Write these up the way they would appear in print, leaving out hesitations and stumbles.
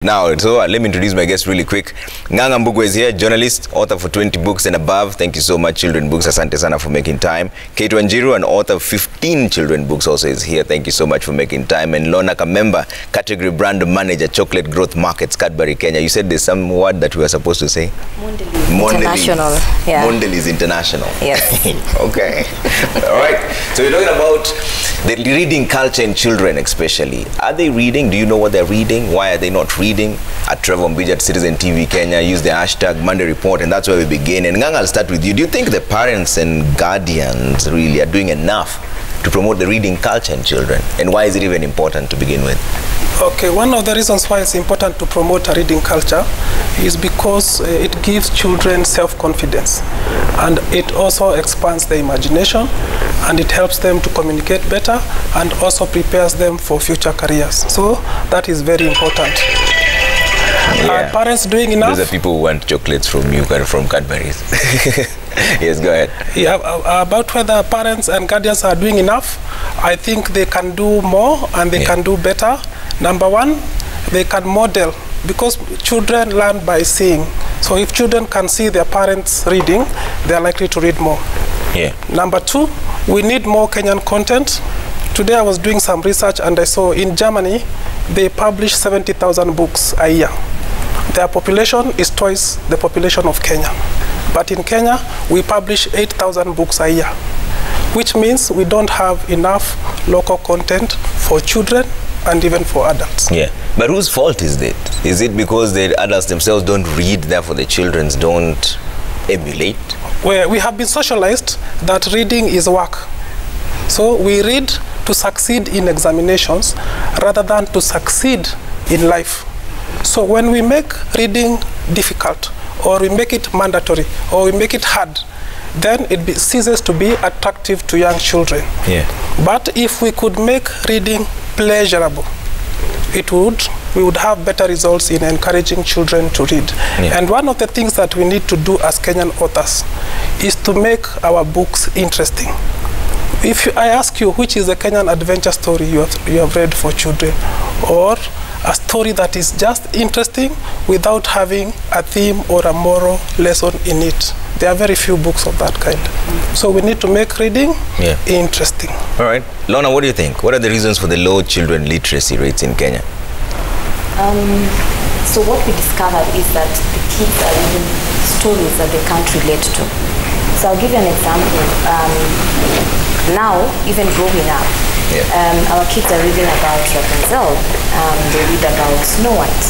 Now, so let me introduce my guest really quick. Nganga Mbugu is here, journalist, author for 20 books and above. Thank you so much, Children Books. Asante sana for making time. Kate Wanjiru, an author of 15 children books, also is here. Thank you so much for making time. And Lona Kamemba, category brand manager, Chocolate Growth Markets, Cadbury, Kenya. You said there's some word that we were supposed to say? International. Yeah. Mondelez International. Yes. Okay. All right. So we're talking about the reading culture in children especially. Are they reading? Do you know what they're reading? Why are they not reading? At Trevor Mbija at Citizen TV Kenya, use the hashtag Monday Report, and that's where we begin. And Nganga, I'll start with you. Do you think the parents and guardians really are doing enough to promote the reading culture in children? And why is it even important to begin with? Okay, one of the reasons why it's important to promote a reading culture is because it gives children self-confidence, and it also expands their imagination, and it helps them to communicate better, and also prepares them for future careers. So that is very important. Yeah. Are parents doing enough? Those are people who want chocolates from you, from Cadbury's. Yes, go ahead. Yeah, about whether parents and guardians are doing enough, I think they can do more and they can do better. Number one, they can model, because children learn by seeing. So if children can see their parents reading, they are likely to read more. Yeah. Number two, we need more Kenyan content. Today I was doing some research and I saw in Germany, they publish 70,000 books a year. Their population is twice the population of Kenya. But in Kenya, we publish 8,000 books a year, which means we don't have enough local content for children and even for adults. Yeah, but whose fault is it? Is it because the adults themselves don't read, therefore the children don't emulate? Well, we have been socialized that reading is work. So we read to succeed in examinations rather than to succeed in life. So when we make reading difficult, or we make it mandatory, or we make it hard, then it ceases to be attractive to young children. Yeah. But if we could make reading pleasurable, we would have better results in encouraging children to read. Yeah. And one of the things that we need to do as Kenyan authors is to make our books interesting. If I ask you, which is a Kenyan adventure story you have read for children, or a story that is just interesting without having a theme or a moral lesson in it, there are very few books of that kind. So we need to make reading interesting. All right. Lona, what do you think? What are the reasons for the low children literacy rates in Kenya? So what we discovered is that the kids are reading stories that they can't relate to. So I'll give you an example. Now, even growing up, our kids are reading about Rapunzel. They read about Snow White.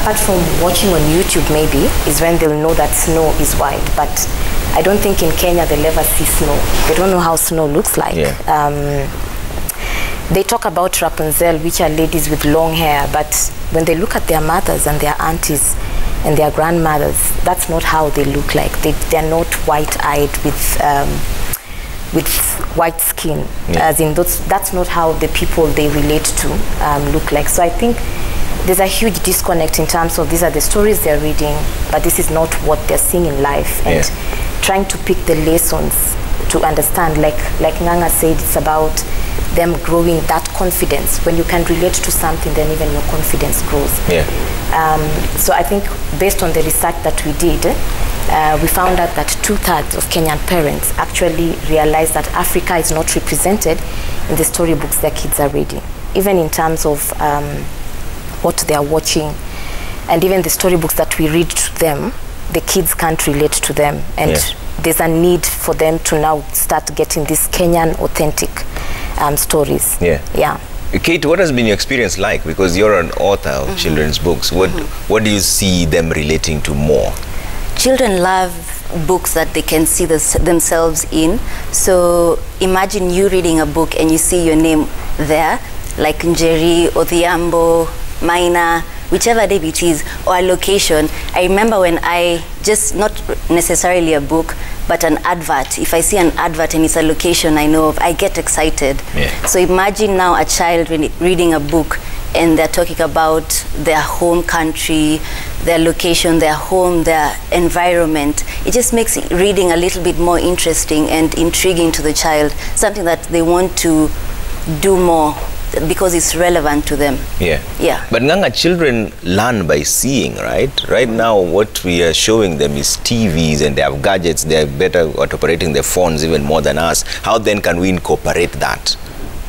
Apart from watching on YouTube, maybe, is when they'll know that snow is white. But I don't think in Kenya they'll ever see snow. They don't know how snow looks like. Yeah. They talk about Rapunzel, which are ladies with long hair, but when they look at their mothers and their aunties and their grandmothers, that's not how they look like. They're not white-eyed with white skin. As in, that's not how the people they relate to look like. So I think there's a huge disconnect in terms of these are the stories they're reading, but this is not what they're seeing in life. And trying to pick the lessons to understand, like Nganga said, it's about them growing that confidence. When you can relate to something, then even your confidence grows. Yeah. So I think based on the research that we did, we found out that 2/3 of Kenyan parents actually realize that Africa is not represented in the storybooks their kids are reading, even in terms of what they are watching, and even the storybooks that we read to them, the kids can't relate to them, and there's a need for them to now start getting these Kenyan authentic stories. Yeah. Kate, what has been your experience like? Because you're an author of children's books. What do you see them relating to more? Children love books that they can see themselves in. So imagine you reading a book and you see your name there, like Njeri, Odhiambo, Maina, whichever name it is, or a location. I remember when not necessarily a book, but an advert. If I see an advert and it's a location I know of, I get excited. Yeah. So imagine now a child reading a book and they're talking about their home country, their location, their home, their environment. It just makes reading a little bit more interesting and intriguing to the child, something that they want to do more because it's relevant to them. Yeah. But Nganga, children learn by seeing, right? Right now, what we are showing them is TVs, and they have gadgets. They are better at operating their phones even more than us. How then can we incorporate that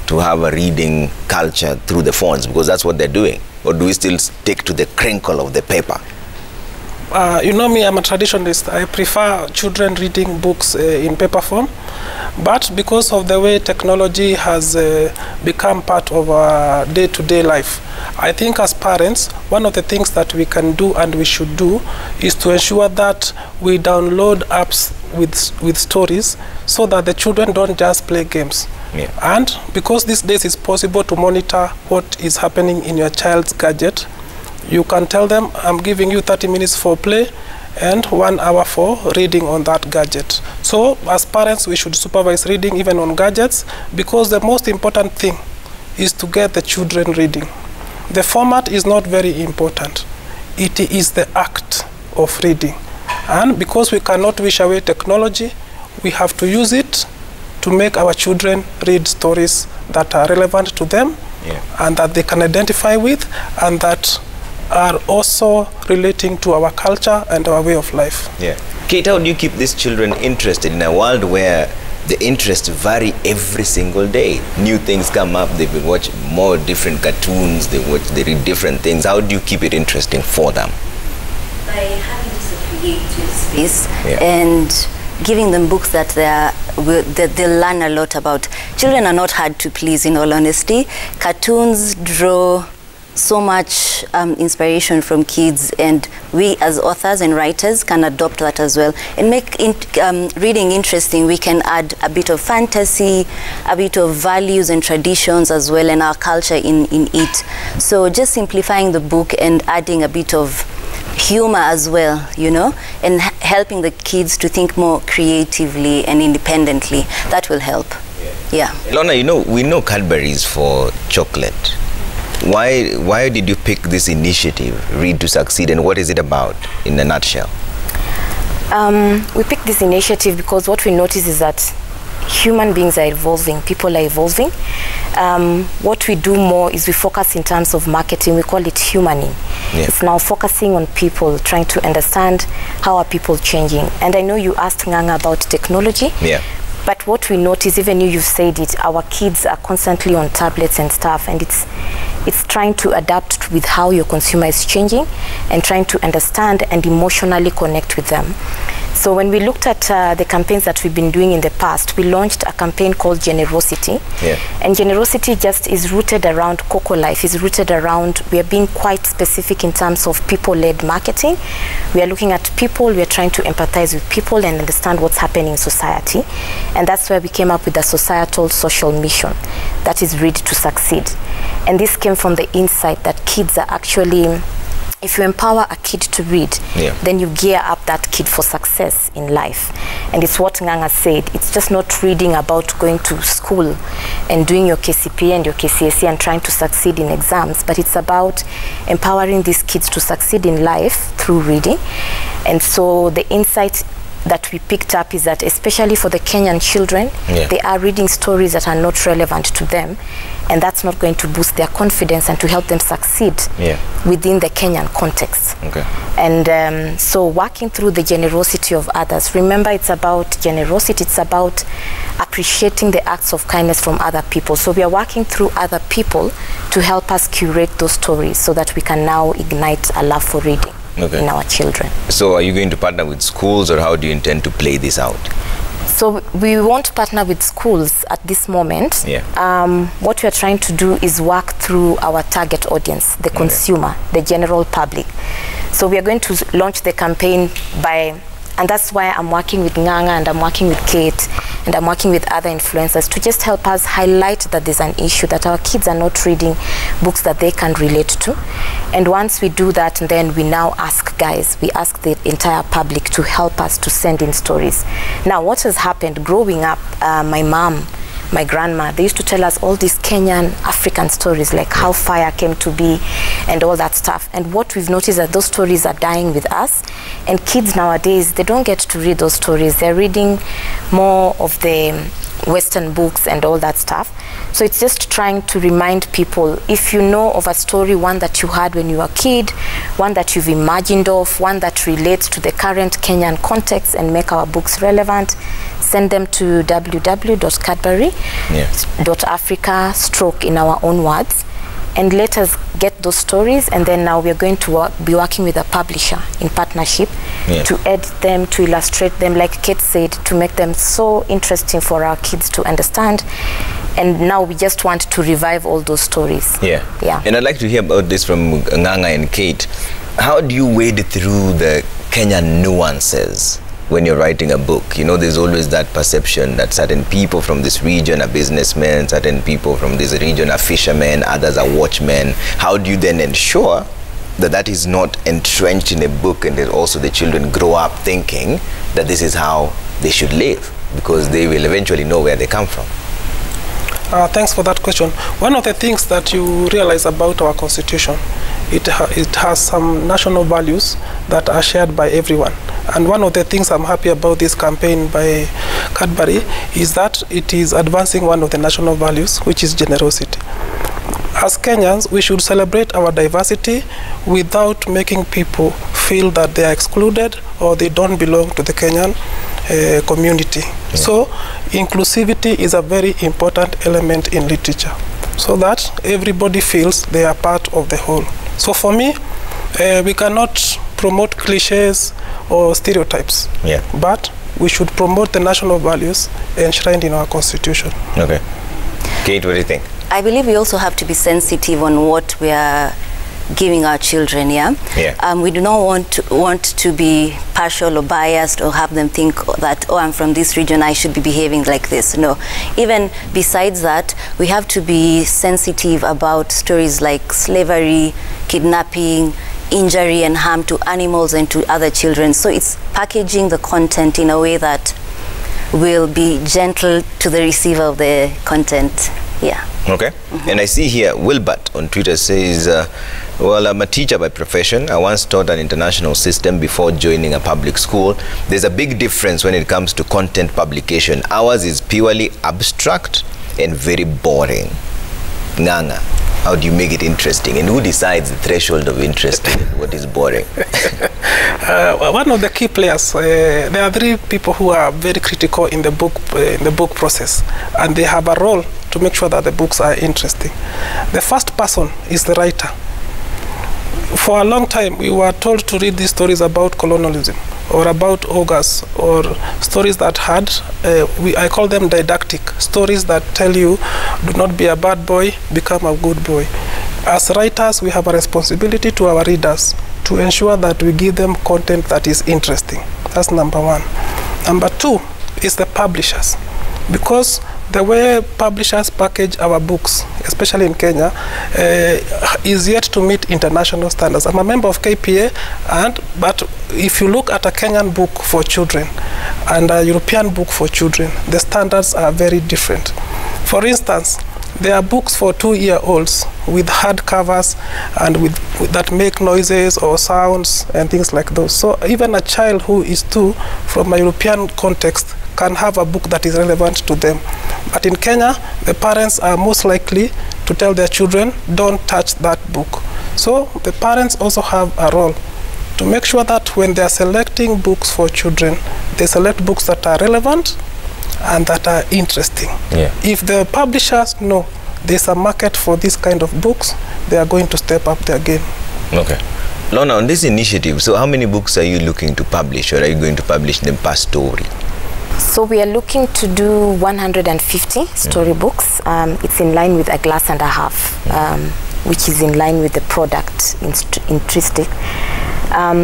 to have a reading culture through the phones? Because that's what they're doing. Or do we still stick to the crinkle of the paper? You know me, I'm a traditionalist. I prefer children reading books in paper form. But because of the way technology has become part of our day-to-day life, I think as parents, one of the things that we can do and we should do is to ensure that we download apps with stories so that the children don't just play games. And because these days it's possible to monitor what is happening in your child's gadget, you can tell them, I'm giving you 30 minutes for play and 1 hour for reading on that gadget. So as parents, we should supervise reading even on gadgets, because the most important thing is to get the children reading. The format is not very important. It is the act of reading. And because we cannot wish away technology, we have to use it to make our children read stories that are relevant to them, and that they can identify with, and that are also relating to our culture and our way of life. Kate, how do you keep these children interested in a world where the interests vary every single day? New things come up, they will watch more different cartoons, they read different things. How do you keep it interesting for them? By having this creative space and giving them books that they'll learn a lot about. Children are not hard to please, in all honesty. Cartoons draw so much inspiration from kids, and we as authors and writers can adopt that as well and make reading interesting. We can add a bit of fantasy, a bit of values and traditions as well, and our culture in it. So just simplifying the book and adding a bit of humor as well, you know, and helping the kids to think more creatively and independently, that will help. Lorna, you know, we know Cadbury's for chocolate. Why did you pick this initiative, Read to Succeed, and what is it about in a nutshell? We picked this initiative because what we notice is that human beings are evolving, people are evolving. What we do more is we focus in terms of marketing, we call it humaning. It's now focusing on people, trying to understand how are people changing. And I know you asked Nganga about technology. But what we notice, even you've said it, our kids are constantly on tablets and stuff, and it's trying to adapt with how your consumer is changing and trying to understand and emotionally connect with them. So when we looked at the campaigns that we've been doing in the past, we launched a campaign called Generosity. And Generosity just is rooted around Coco Life, is rooted around, we are being quite specific in terms of people-led marketing. We are looking at people, we are trying to empathize with people and understand what's happening in society. And that's where we came up with a societal social mission, that is Read to Succeed. And this came from the insight that kids are actually, if you empower a kid to read, then you gear up that kid for success in life. And it's what Nganga said, it's just not reading about going to school and doing your KCPE and your KCSE and trying to succeed in exams, but it's about empowering these kids to succeed in life through reading. And so the insight that we picked up is that, especially for the Kenyan children, they are reading stories that are not relevant to them, and that's not going to boost their confidence and to help them succeed within the Kenyan context. And so working through the generosity of others, remember, it's about generosity, it's about appreciating the acts of kindness from other people. So we are working through other people to help us curate those stories so that we can now ignite a love for reading in our children. So are you going to partner with schools, or how do you intend to play this out? So we won't partner with schools at this moment. What we are trying to do is work through our target audience, the consumer, the general public. So we are going to launch the campaign by, and that's why I'm working with Nganga and I'm working with Kate and I'm working with other influencers to just help us highlight that there's an issue, that our kids are not reading books that they can relate to. And once we do that, then we now ask we ask the entire public to help us to send in stories. Now, what has happened growing up, my mom, my grandma, they used to tell us all these Kenyan African stories, like how fire came to be and all that stuff. And what we've noticed is that those stories are dying with us. And kids nowadays, they don't get to read those stories. They're reading more of the Western books and all that stuff. So it's just trying to remind people, if you know of a story, one that you had when you were a kid, one that you've imagined of, one that relates to the current Kenyan context and make our books relevant, send them to www.cadbury.africa stroke in our own words, and let us get those stories, and then now we're going to be working with a publisher in partnership to edit them, to illustrate them, like Kate said, to make them so interesting for our kids to understand. And now we just want to revive all those stories. Yeah. And I'd like to hear about this from Nganga and Kate. How do you wade through the Kenyan nuances when you're writing a book? You know, there's always that perception that certain people from this region are businessmen, certain people from this region are fishermen, others are watchmen. How do you then ensure that that is not entrenched in a book, and that also the children grow up thinking that this is how they should live, because they will eventually know where they come from? Thanks for that question. One of the things that you realize about our constitution, it has some national values that are shared by everyone. And one of the things I'm happy about this campaign by Cadbury is that it is advancing one of the national values, which is generosity. As Kenyans, we should celebrate our diversity without making people feel that they are excluded or they don't belong to the Kenyan community. So inclusivity is a very important element in literature, so that everybody feels they are part of the whole. So for me, we cannot promote cliches or stereotypes, but we should promote the national values enshrined in our constitution. Okay. Kate, what do you think? I believe we also have to be sensitive on what we are giving our children. We do not want to be partial or biased or have them think that, oh, I'm from this region, I should be behaving like this. No. Even besides that, we have to be sensitive about stories like slavery, kidnapping, injury and harm to animals and to other children. So it's packaging the content in a way that will be gentle to the receiver of the content. Okay. And I see here Wilbert on Twitter says, well, I'm a teacher by profession. I once taught an international system before joining a public school. There's a big difference when it comes to content publication. Ours is purely abstract and very boring. Nganga, how do you make it interesting? And who decides the threshold of interesting and what is boring? One of the key players, there are three people who are very critical in the book process, and they have a role to make sure that the books are interesting. The first person is the writer. For a long time, we were told to read these stories about colonialism or about ogres, or stories that had, I call them didactic, stories that tell you, do not be a bad boy, become a good boy. As writers, we have a responsibility to our readers to ensure that we give them content that is interesting. That's number one. Number two is the publishers, because the way publishers package our books, especially in Kenya, is yet to meet international standards. I'm a member of KPA, but if you look at a Kenyan book for children and a European book for children, the standards are very different. For instance, there are books for 2-year-olds with hard covers and with that make noises or sounds and things like those. So even a child who is 2 from a European context can have a book that is relevant to them. But in Kenya, the parents are most likely to tell their children, don't touch that book. So the parents also have a role to make sure that when they are selecting books for children, they select books that are relevant and that are interesting. If the publishers know there's a market for this kind of books, they are going to step up their game. Okay. Lorna, on this initiative, so how many books are you looking to publish, or are you going to publish them per story? So we are looking to do 150 storybooks. It's in line with A Glass and a Half, which is in line with the product intrinsic.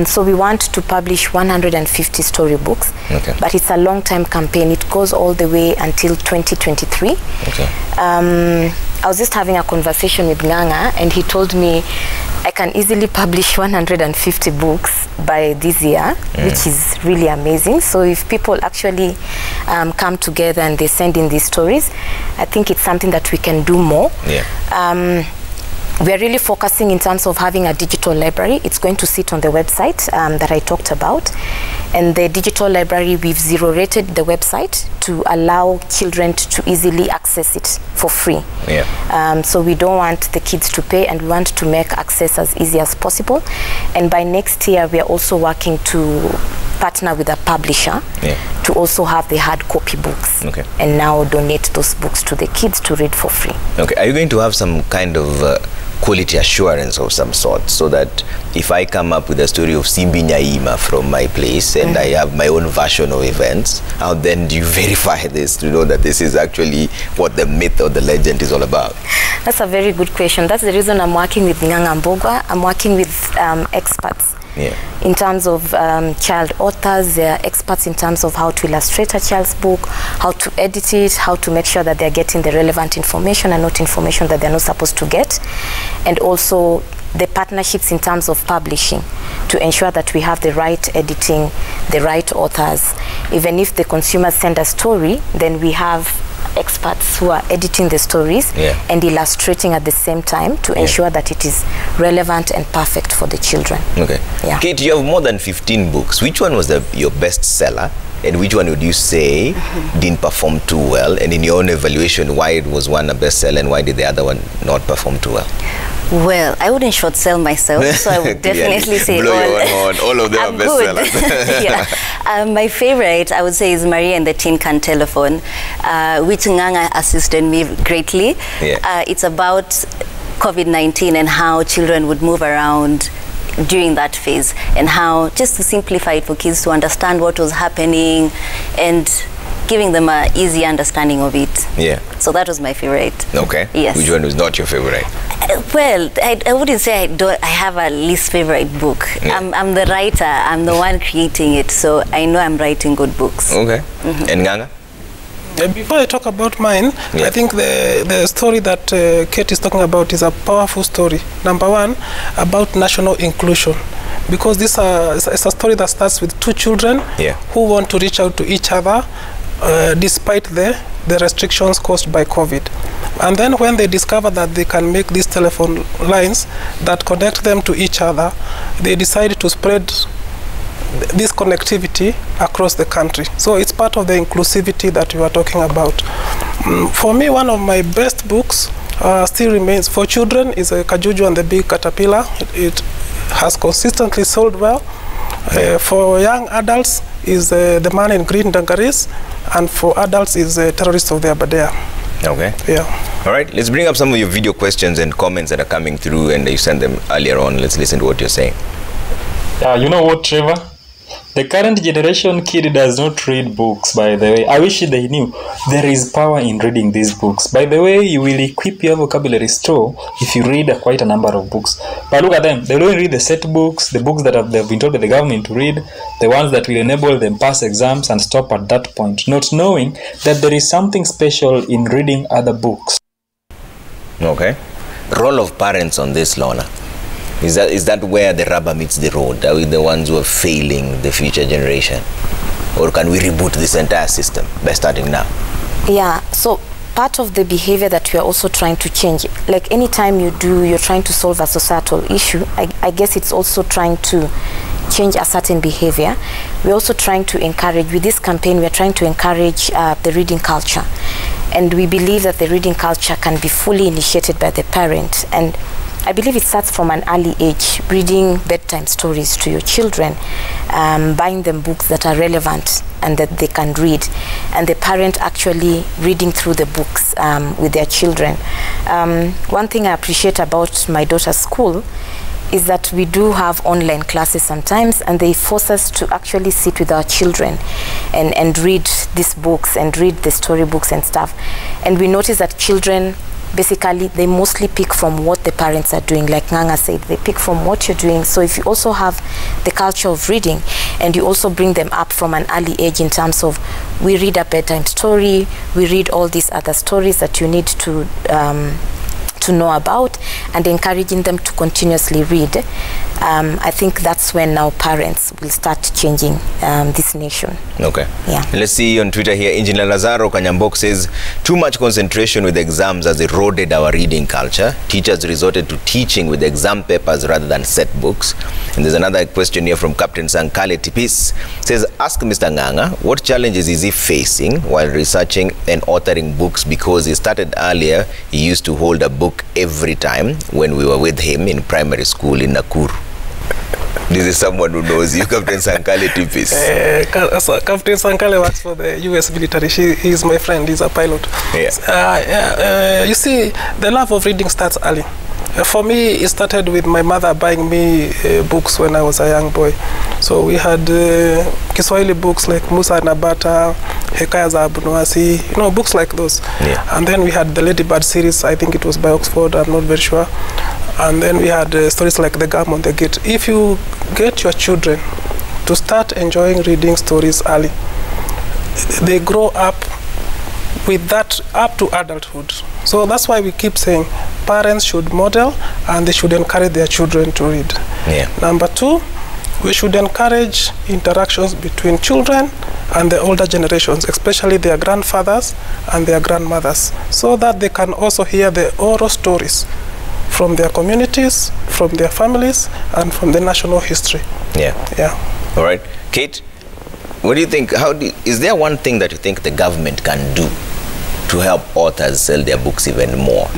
So we want to publish 150 storybooks, but it's a long-time campaign. It goes all the way until 2023. I was just having a conversation with Nganga, and he told me I can easily publish 150 books by this year, which is really amazing. So if people actually come together and they send in these stories, I think it's something that we can do more. we're really focusing in terms of having a digital library. It's going to sit on the website that I talked about. And the digital library, we've zero-rated the website to allow children to easily access it for free. Yeah. So we don't want the kids to pay, and we want to make access as easy as possible. And by next year, we are also working to partner with a publisher to also have the hard copy books and now donate those books to the kids to read for free. Okay. Are you going to have some kind of quality assurance of some sort, so that if I come up with a story of Simbi Nyaima from my place and I have my own version of events, how then do you verify this to know that this is actually what the myth or the legend is all about? That's a very good question. That's the reason I'm working with Nganga Mbogwa. I'm working with experts in terms of child authors. They're experts in terms of how to illustrate a child's book, how to edit it, how to make sure that they're getting the relevant information and not information that they're not supposed to get. And also the partnerships in terms of publishing to ensure that we have the right editing, the right authors. Even if the consumers send a story, then we have experts who are editing the stories and illustrating at the same time to ensure that it is relevant and perfect for the children. Okay. Kate, you have more than 15 books. Which one was your best seller, and which one would you say didn't perform too well? And in your own evaluation, why it was one a bestseller and why did the other one not perform too well? Well, I wouldn't short sell myself, so I would definitely say all of them are bestsellers. My favorite, I would say, is Maria and the Tin Can Telephone, which Nganga assisted me greatly. It's about COVID-19 and how children would move around during that phase, and how, just to simplify it for kids to understand what was happening and giving them an easy understanding of it. So that was my favorite. Okay. Yes. Which one was not your favorite? Well, I wouldn't say I have a least favorite book. I'm the writer. I'm the one creating it, so I know I'm writing good books. Okay. And Nganga? Before I talk about mine, I think the story that Kate is talking about is a powerful story. Number one, about national inclusion. Because this is a story that starts with two children who want to reach out to each other despite the restrictions caused by COVID. And then when they discover that they can make these telephone lines that connect them to each other, they decide to spread this connectivity across the country. So it's part of the inclusivity that we are talking about. For me, one of my best books still remains for children is Kajuju and the Big Caterpillar. It has consistently sold well. For young adults is The Man in Green Dungarees, and for adults is Terrorists of the Aberdare. Okay. All right, let's bring up some of your video questions and comments that are coming through, and you sent them earlier on. Let's listen to what you're saying. You know what, Trevor? The current generation kid does not read books, by the way. I wish they knew there is power in reading these books. By the way, you will equip your vocabulary store if you read quite a number of books. But look at them. They don't read the set books, the books that they've been told by the government to read, the ones that will enable them pass exams and stop at that point, not knowing that there is something special in reading other books. Okay. Role of parents on this, Lorna. Is that where the rubber meets the road? Are we the ones who are failing the future generation? Or can we reboot this entire system by starting now? Yeah, so part of the behavior that we are also trying to change, like anytime you're trying to solve a societal issue, I guess it's also trying to change a certain behavior. We're also trying to encourage, with this campaign, we're trying to encourage the reading culture. And we believe that the reading culture can be fully initiated by the parent. And I believe it starts from an early age, reading bedtime stories to your children, buying them books that are relevant and that they can read, and the parent actually reading through the books with their children. One thing I appreciate about my daughter's school is that we do have online classes sometimes, and they force us to actually sit with our children and read these books and read the storybooks and stuff. And we notice that children, basically, they mostly pick from what the parents are doing. Like Nganga said, they pick from what you're doing. So if you also have the culture of reading, and you also bring them up from an early age in terms of, we read a bedtime story, we read all these other stories that you need to to know about, and encouraging them to continuously read. I think that's when now parents will start changing this nation. Okay. Yeah. Let's see on Twitter here, Engineer Lazaro Kanyambok says, too much concentration with exams has eroded our reading culture. Teachers resorted to teaching with exam papers rather than set books. And there's another question here from Captain Sankale Tipis. Says, ask Mr. Nganga, what challenges is he facing while researching and authoring books, because he started earlier. He used to hold a book every time when we were with him in primary school in Nakuru. This is someone who knows you, Captain Sankale Tipis. Captain Sankale works for the US military. He's my friend. He's a pilot. Yeah. You see, the love of reading starts early. For me, it started with my mother buying me books when I was a young boy. So we had Kiswahili books like Musa Nabata, Hekaya za Abunuasi, books like those. Yeah. And then we had the Ladybird series. I think it was by Oxford. I'm not very sure. And then we had stories like The Gum on the Gate. If you get your children to start enjoying reading stories early, they grow up with that up to adulthood. So that's why we keep saying parents should model and they should encourage their children to read. Yeah. Number two, we should encourage interactions between children and the older generations, especially their grandfathers and their grandmothers, so that they can also hear the oral stories from their communities, from their families, and from the national history. Yeah. Yeah. All right. Kate, what do you think? Is there one thing that you think the government can do to help authors sell their books even more?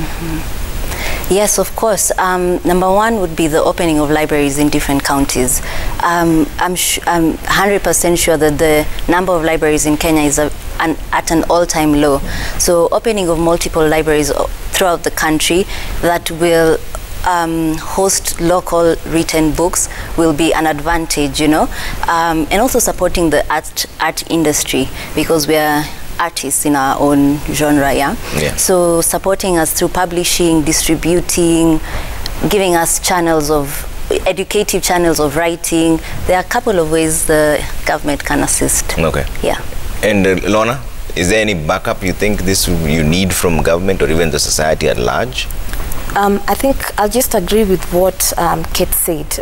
Yes, of course. Number one would be the opening of libraries in different counties. I'm 100% sure that the number of libraries in Kenya is at an all-time low. So opening of multiple libraries throughout the country that will host local written books will be an advantage, and also supporting the art industry, because we are artists in our own genre. Yeah. So supporting us through publishing, distributing, giving us educative channels of writing. There are a couple of ways the government can assist. Okay. Yeah. And Lorna, is there any backup you think you need from government or even the society at large? I think I'll just agree with what Kate said.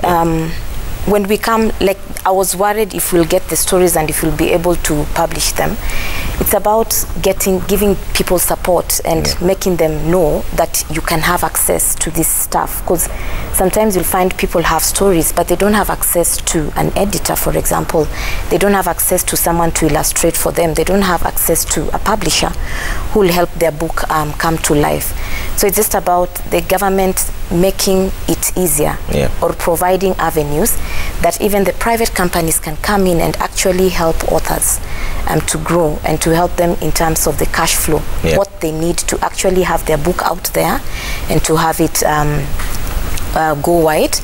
When we come, I was worried if we'll get the stories and if we'll be able to publish them. It's about giving people support and making them know that you can have access to this stuff. Because sometimes you'll find people have stories, but they don't have access to an editor, for example. They don't have access to someone to illustrate for them. They don't have access to a publisher who will help their book come to life. So it's just about the government making it easier or providing avenues that even the private companies can come in and actually help authors to grow and to help them in terms of the cash flow, what they need to actually have their book out there and to have it go wide,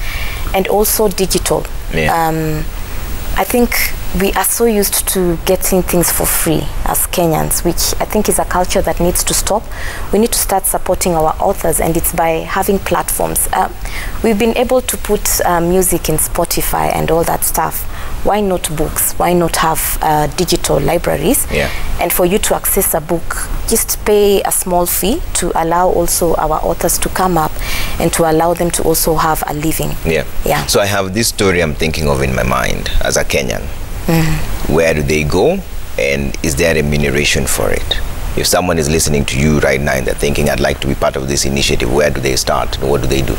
and also digital. I think we are so used to getting things for free as Kenyans, which I think is a culture that needs to stop. We need to start supporting our authors, and it's by having platforms. We've been able to put music in Spotify and all that stuff. Why not books? Why not have digital libraries? And for you to access a book, just pay a small fee to allow also our authors to come up and to allow them to also have a living. So I have this story I'm thinking of in my mind as a Kenyan. Where do they go, and is there remuneration for it? If someone is listening to you right now and they're thinking, I'd like to be part of this initiative, where do they start? What do they do?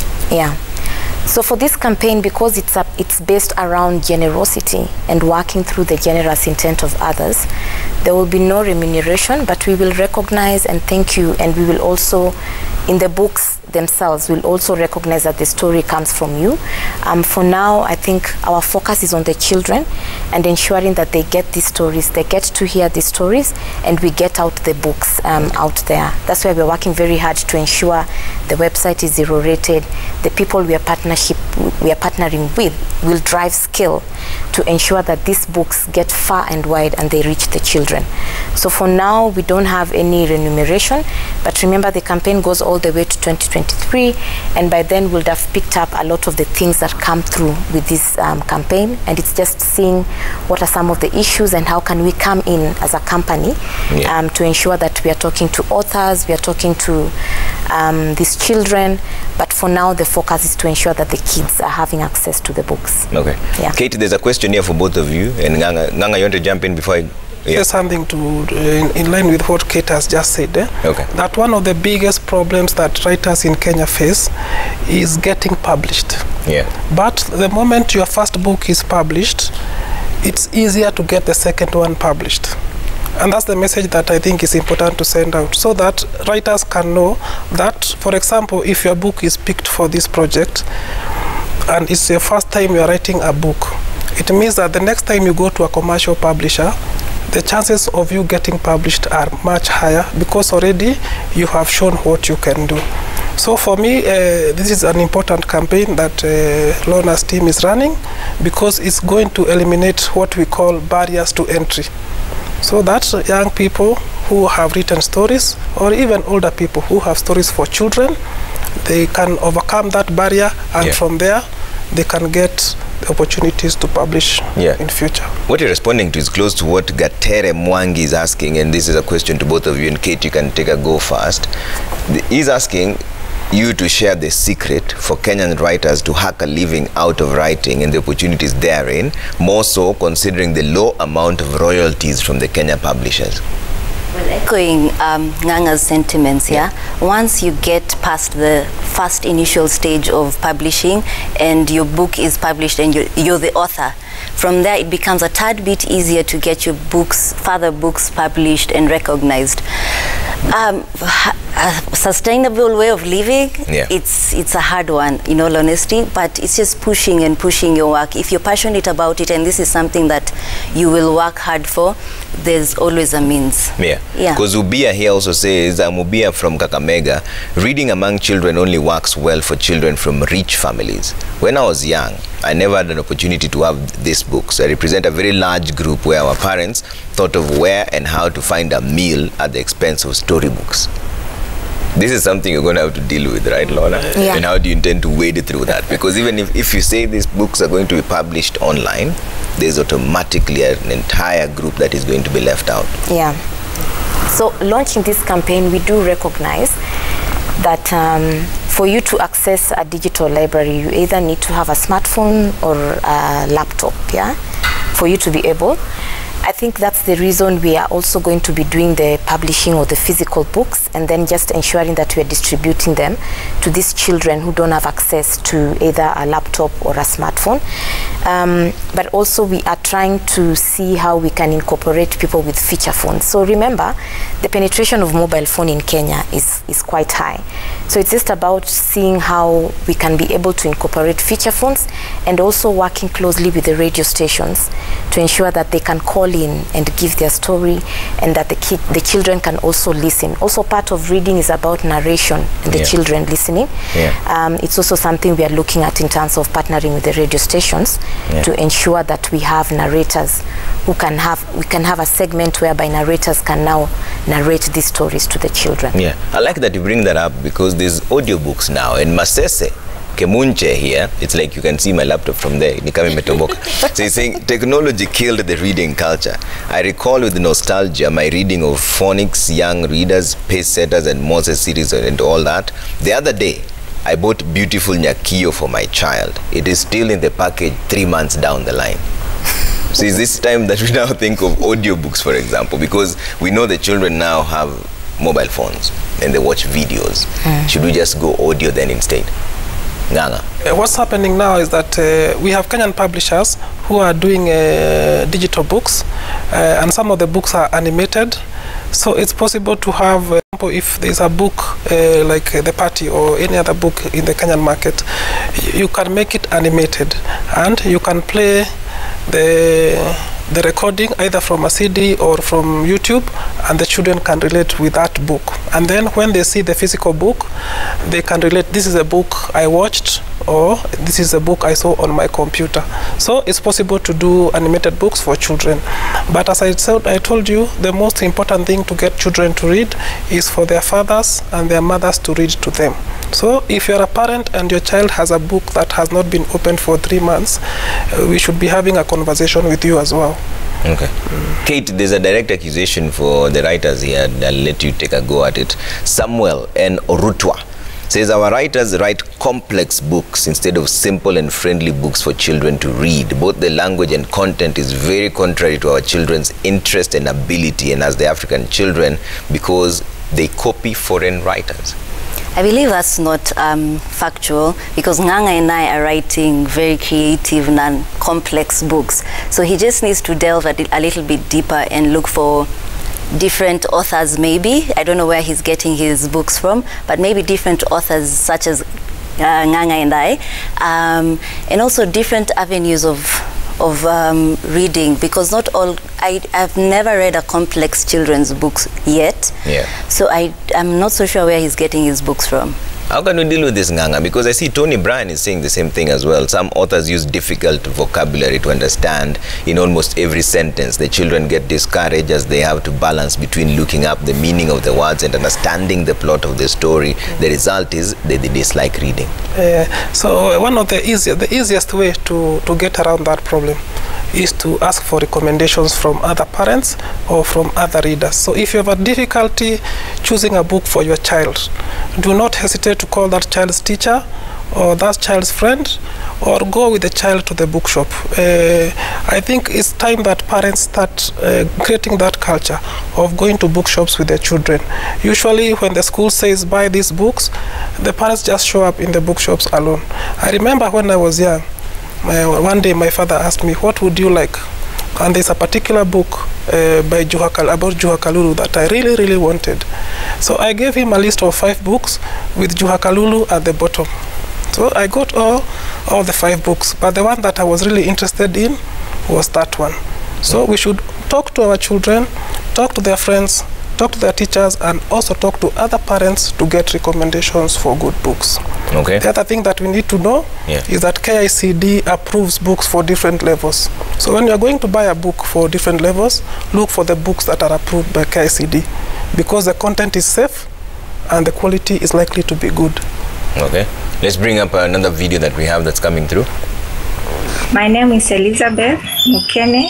So for this campaign, because it's based around generosity and working through the generous intent of others, there will be no remuneration, but we will recognize and thank you, and we will also, in the books themselves, will also recognize that the story comes from you. For now, I think our focus is on the children and ensuring that they get these stories, they get to hear these stories, and we get out the books out there. That's why we're working very hard to ensure the website is zero rated. The people we are partnering with will drive skill to ensure that these books get far and wide and they reach the children. So for now, we don't have any remuneration, but remember the campaign goes all the way to 2023, and by then we'll have picked up a lot of the things that come through with this campaign, and it's just seeing what are some of the issues and how can we come in as a company to ensure that we are talking to authors, we are talking to these children. But for now, the focus is to ensure that the kids are having access to the books. Okay. Yeah. Katie, there's a question here for both of you. And Nganga, you want to jump in before I... Yeah. There's something to in line with what Kate has just said. Okay. That one of the biggest problems that writers in Kenya face is getting published. Yeah. But the moment your first book is published, it's easier to get the second one published. And that's the message that I think is important to send out, so that writers can know that, for example, if your book is picked for this project and it's your first time you're writing a book, it means that the next time you go to a commercial publisher, the chances of you getting published are much higher because already you have shown what you can do. So for me, this is an important campaign that Lorna's team is running, because it's going to eliminate what we call barriers to entry. So that young people who have written stories, or even older people who have stories for children, they can overcome that barrier, and from there they can get the opportunities to publish in future. What you're responding to is close to what Gatere Mwangi is asking, and this is a question to both of you, and Kate, you can take a go first. He's asking you to share the secret for Kenyan writers to hack a living out of writing and the opportunities therein, more so considering the low amount of royalties from the Kenya publishers. Well, echoing Nganga's sentiments, once you get past the first initial stage of publishing and your book is published and you're the author, from there it becomes a tad bit easier to get your books, further books published and recognized. A sustainable way of living, it's a hard one, in all honesty, but it's just pushing and pushing your work. If you're passionate about it and this is something that you will work hard for, there's always a means. Because Ubia here also says, Ubia from Kakamega, reading among children only works well for children from rich families. When I was young, I never had an opportunity to have these books. I represent a very large group where our parents thought of where and how to find a meal at the expense of storybooks. This is something you're going to have to deal with, right, Lorna? And how do you intend to wade through that? Because even if you say these books are going to be published online, there's automatically an entire group that is going to be left out. So launching this campaign, we do recognize that for you to access a digital library, you either need to have a smartphone or a laptop, for you to be able. I think that's the reason we are also going to be doing the publishing of the physical books, and then just ensuring that we are distributing them to these children who don't have access to either a laptop or a smartphone. But also we are trying to see how we can incorporate people with feature phones. So remember, the penetration of mobile phone in Kenya is quite high. So it's just about seeing how we can be able to incorporate feature phones, and also working closely with the radio stations to ensure that they can call in and give their story, and that the children can also listen. Also, part of reading is about narration and the children listening. It's also something we are looking at in terms of partnering with the radio stations to ensure that we have narrators who can have a segment whereby narrators can now narrate these stories to the children. I like that you bring that up, because there's audiobooks now, and Masese Kemunche here, it's like you can see my laptop from there. So he's saying technology killed the reading culture. I recall with nostalgia my reading of phonics, young readers, pace setters, and Moses series and all that. The other day, I bought Beautiful Nyakio for my child. It is still in the package 3 months down the line. So it's this time that we now think of audiobooks, for example, because we know the children now have mobile phones and they watch videos. Should we just go audio then instead? Nganga. What's happening now is that we have Kenyan publishers who are doing digital books, and some of the books are animated. So it's possible to have, if there's a book like The Party or any other book in the Kenyan market, you can make it animated, and you can play the recording either from a CD or from YouTube, and the children can relate with that book. And then when they see the physical book, they can relate, this is a book I watched or this is a book I saw on my computer. So it's possible to do animated books for children. But as I told you, the most important thing to get children to read is for their fathers and their mothers to read to them. So if you're a parent and your child has a book that has not been opened for 3 months, we should be having a conversation with you as well. Okay. Kate, there's a direct accusation for the writers here. I'll let you take a go at it. Samuel and Orutwa says our writers write complex books instead of simple and friendly books for children to read. Both the language and content is very contrary to our children's interest and ability, and as the African children, because they copy foreign writers. I believe that's not factual, because Nganga and I are writing very creative and complex books. So he just needs to delve a little bit deeper and look for different authors maybe. I don't know where he's getting his books from, but maybe different authors such as Nganga and I. And also different avenues of reading, because not all, I've never read a complex children's books yet. Yeah. So I'm not so sure where he's getting his books from. How can we deal with this, Nganga? Because I see Tony Bryan is saying the same thing as well. Some authors use difficult vocabulary to understand in almost every sentence. The children get discouraged as they have to balance between looking up the meaning of the words and understanding the plot of the story. The result is they dislike reading. So one of the easiest way to get around that problem is to ask for recommendations from other parents or from other readers. So if you have a difficulty choosing a book for your child, do not hesitate to call that child's teacher or that child's friend, or go with the child to the bookshop. I think it's time that parents start creating that culture of going to bookshops with their children. Usually when the school says buy these books, the parents just show up in the bookshops alone. I remember when I was young, one day my father asked me, what would you like? And there's a particular book by about Juha Kalulu that I really wanted. So I gave him a list of 5 books with Juha Kalulu at the bottom. So I got all the 5 books, but the one that I was really interested in was that one. So we should talk to our children, talk to their friends, talk to their teachers, and also talk to other parents to get recommendations for good books. Okay. The other thing that we need to know is that KICD approves books for different levels. So when you're going to buy a book for different levels, look for the books that are approved by KICD, because the content is safe and the quality is likely to be good. Okay. Let's bring up another video that we have that's coming through. My name is Elizabeth Mukene,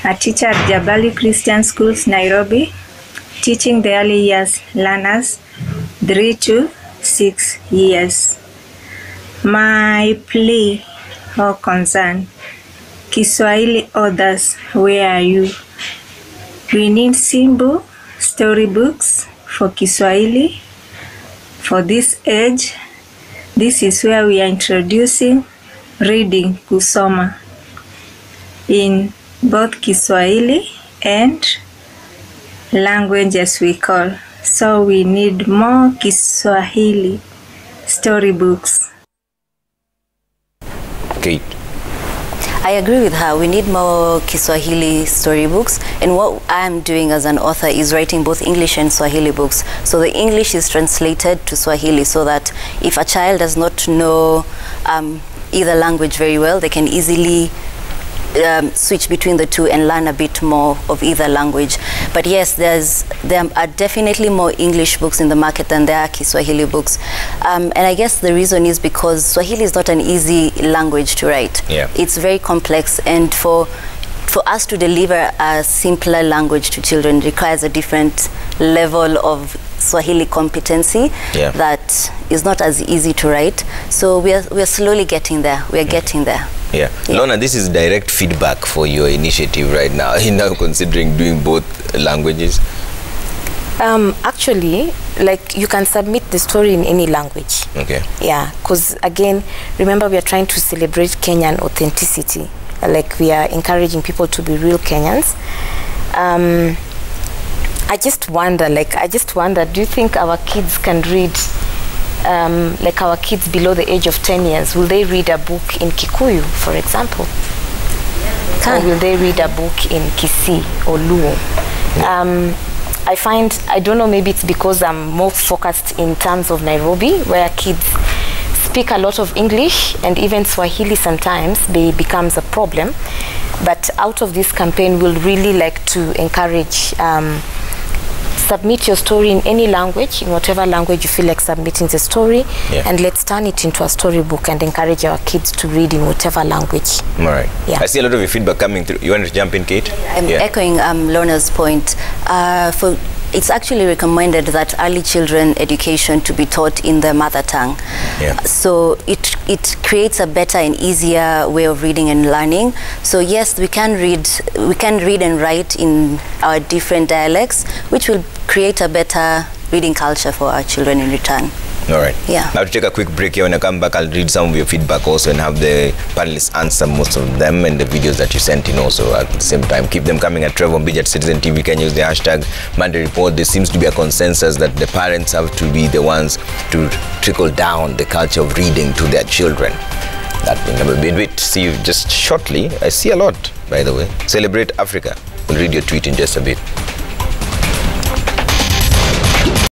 a teacher at Jabali Christian Schools, Nairobi, teaching the early years learners 3 to 6 years. My plea or concern, Kiswahili authors, where are you? We need simple storybooks for Kiswahili. For this age, this is where we are introducing reading kusoma in both Kiswahili and languages we call. So we need more Kiswahili storybooks. Kate. I agree with her. We need more Kiswahili storybooks, and what I'm doing as an author is writing both English and Swahili books. So the English is translated to Swahili, so that if a child does not know either language very well, they can easily switch between the two and learn a bit more of either language. But yes, there are definitely more English books in the market than there are Kiswahili books. And I guess the reason is because Swahili is not an easy language to write. Yeah. It's very complex, and for us to deliver a simpler language to children requires a different level of Swahili competency that is not as easy to write. So we are slowly getting there. We are getting there. Yeah. Lorna, this is direct feedback for your initiative right now. You're now considering doing both languages? Actually, like, you can submit the story in any language. Okay. Yeah, because again, remember, we are trying to celebrate Kenyan authenticity. Like, we are encouraging people to be real Kenyans. I just wonder, do you think our kids can read, like our kids below the age of 10 years, will they read a book in Kikuyu, for example? Or will they read a book in Kisii or Luo? I don't know, maybe it's because I'm more focused in terms of Nairobi, where kids speak a lot of English and even Swahili sometimes becomes a problem. But out of this campaign, we'll really like to encourage submit your story in any language, in whatever language you feel like submitting the story, and let's turn it into a storybook and encourage our kids to read in whatever language. All right. Yeah. I see a lot of your feedback coming through. You want to jump in, Kate? I'm echoing Lorna's point. It's actually recommended that early children education to be taught in their mother tongue. Yeah. So it creates a better and easier way of reading and learning. So yes, we can read and write in our different dialects, which will create a better reading culture for our children in return. All right. Yeah. Now to take a quick break here. When I come back, I'll read some of your feedback also and have the panelists answer most of them and the videos that you sent in also at the same time. Keep them coming at Trevor Mbij at Citizen TV. Can use the hashtag Monday Report. There seems to be a consensus that the parents have to be the ones to trickle down the culture of reading to their children. That will never be in wait. See you just shortly. I see a lot, by the way. Celebrate Africa. We'll read your tweet in just a bit.